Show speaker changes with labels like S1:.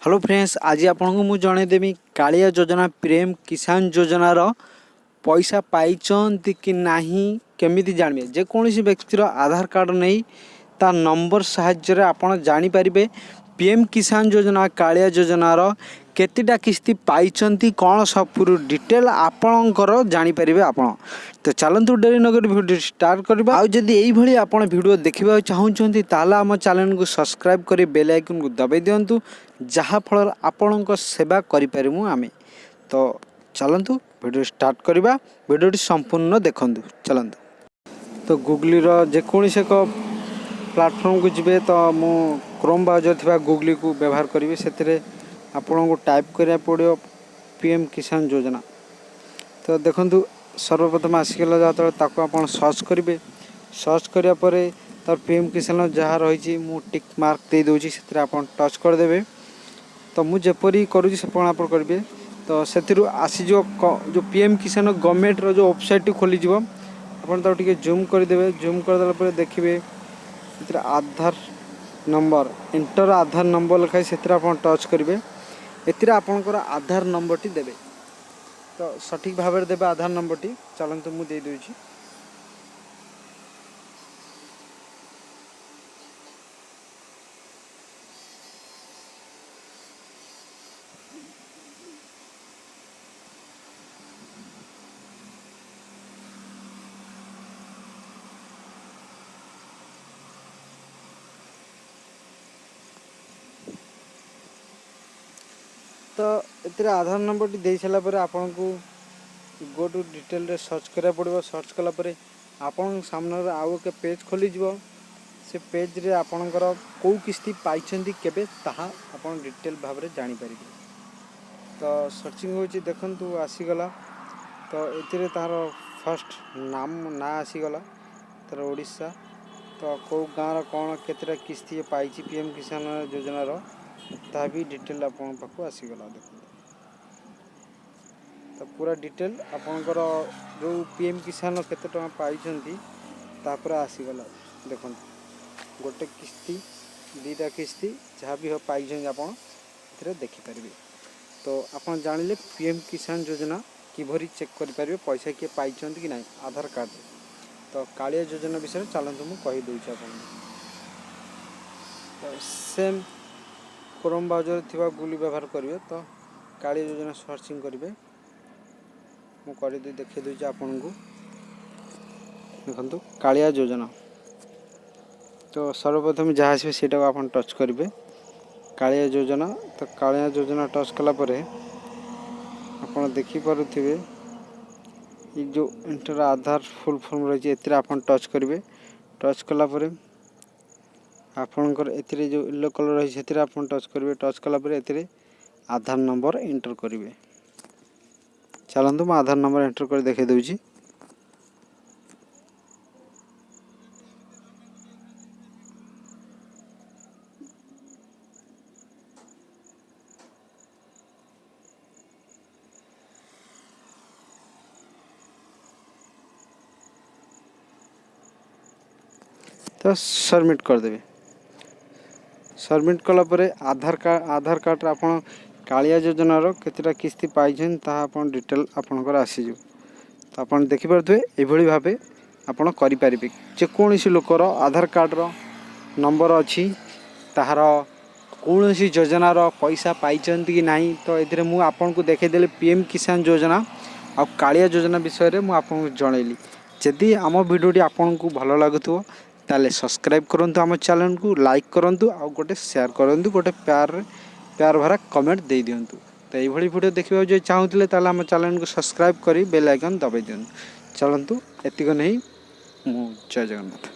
S1: Hello friends, आज आपको मुझे जनईदेवी कालिया योजना पीएम किसान योजनार पैसा पाइचंती कि नहीं केमिति जानबे। जेकोसी व्यक्तिर आधार कार्ड नहीं ता नंबर साहाय्य आपण जानी पारिबे पीएम किसान योजना कालिया योजनार केतिटा किस्ती पाइचंती कौन सब डिटेल आपणकर जानी पारिबे आपण। तो चलतु डेरी नगर वीडियो स्टार्ट करबा। आ जदि एई भली आपण वीडियो देखिबा चाहउछंती ताला हम चैनल को सब्सक्राइब करी बेल आइकन को दबाई दियंतु, जहा फल आपणक सेवा करि परिमु आमे। तो चलतु वीडियो स्टार्ट करबा, वीडियो संपूर्ण देखंतु चलतु। तो गूगली रो जेकोसी एक प्लेटफॉर्म को जिबे तो मु क्रोम ब्राउजर थिबा गूगली को व्यवहार करिवे। सेतरे आपन को टाइप करिया पड़ियो पीएम किसान योजना। तो देखंतु सर्वप्रथम आसीगला जात ताको आपन सर्च करिवे। सर्च करिया परे तार पीएम किसान जहाँ रही मु टिक मार्क दे दोची, सेतरे आपन टच कर देबे। तो मु जेपरी करूची सेपण आपन करिवे। तो सेतिरु आसी जो पीएम किसान गवर्नमेंट रो जो वेबसाइट खोली जिवो, आपन तो टिके जूम कर देबे। जूम कर देला परे देखिबे सेतरे आधार नंबर एंटर आधार नंबर लिखाई, सेतरे आपन टच करिवे। एतिरे आपनकर आधार नंबर टी देबे। तो सठिक भाव में देबे आधार नंबर टी। चलंतु मु दे दोची। तो एतिरे आधार नंबर टी दे सारा पर आपन को गो टू डिटेल रे सर्च करा पड़ो। सर्च कला परे आपन सामने आउ के पेज खोली जीवो। से पेज रे आपनकर को किस्ती पाइछंती केबे ताहा आपन डिटेल भाव रे जानि परिबे। तो सर्चिंग होची देखंतु आसी गला। तो एतिरे तार फर्स्ट नाम ना आसी गला तार ओडिशा। तो को गाँव कौन केतरा किस्ती पाइछि पीएम किसान योजना रो ता भी डिटेल आपन पाखु आसी गला। देखो तो पूरा डिटेल आपनकर जो पीएम किसान केते टका पाइछंती तापर आसी गला। देखो गोटे किस्ती दीटा किस्ती जहाँ भी हो पाइछन आपन एथिरे देखि परिबे। तो आपन जानिले पीएम किसान योजना किभरी चेक करि परिबे पैसा के पाइछंती कि नहीं आधार कार्ड। तो कालिया योजना विषय चलंतु मु कहि दोछि आपन। तो सेम क्रोम ब्राउजर थिबा गूगल व्यवहार करिवे। तो कालिया योजना सर्चिंग करिवे। मु करि दे देखि दोछि आपन को। देखंतु कालिया योजना। तो सर्वप्रथम जहाँ आसबे सेटा आपन टच करिवे कालिया योजना। तो कालिया योजना टच कला परे आपन देखि पारुथिबे ई जो इंटर आधार फुल फॉर्म रही एतिरे आपन टच करिवे। टच कला परे आपनकर एतिरे जो येलो कलर रही सेतिरे आपन टच करिवे। टच कला परे एतिरे आधार नंबर एंटर करिवे। चलंतु म आधार नंबर एंटर कर देखै दोछि। तो सबमिट कर देबे। सबमिट कला परे आधार कार्ड आपन कालिया योजना रो केतेटा किस्ती पाइछन ता आपन डिटेल आपनकर आसी जो। तो आपन देखि परथुए एभली भाबे आपन करि परिबे। जे कोनोसी लोकर आधार कार्ड रो नंबर अछि ताहार कोनोसी योजना रो पैसा पाइछंती कि नाही। तो एथिरे मु आपन को देखै देले पीएम किसान योजना आ कालिया योजना विषय रे मु आपन को जणैली। जदि आम वीडियोटी आपन को भलो लागुथो ताले सब्सक्राइब करंतु आम चैनल को, लाइक करंतु आ गोटे शेयर करंतु, गोटे प्यार भरा कमेंट दे दियंतु। तो ये वीडियो देखिबा जे चाहुतले ताले आम चैनल को सब्सक्राइब करी बेल आइकन दबाई दियंतु। चलंतु एतिक नहीं मु जय जगन्नाथ।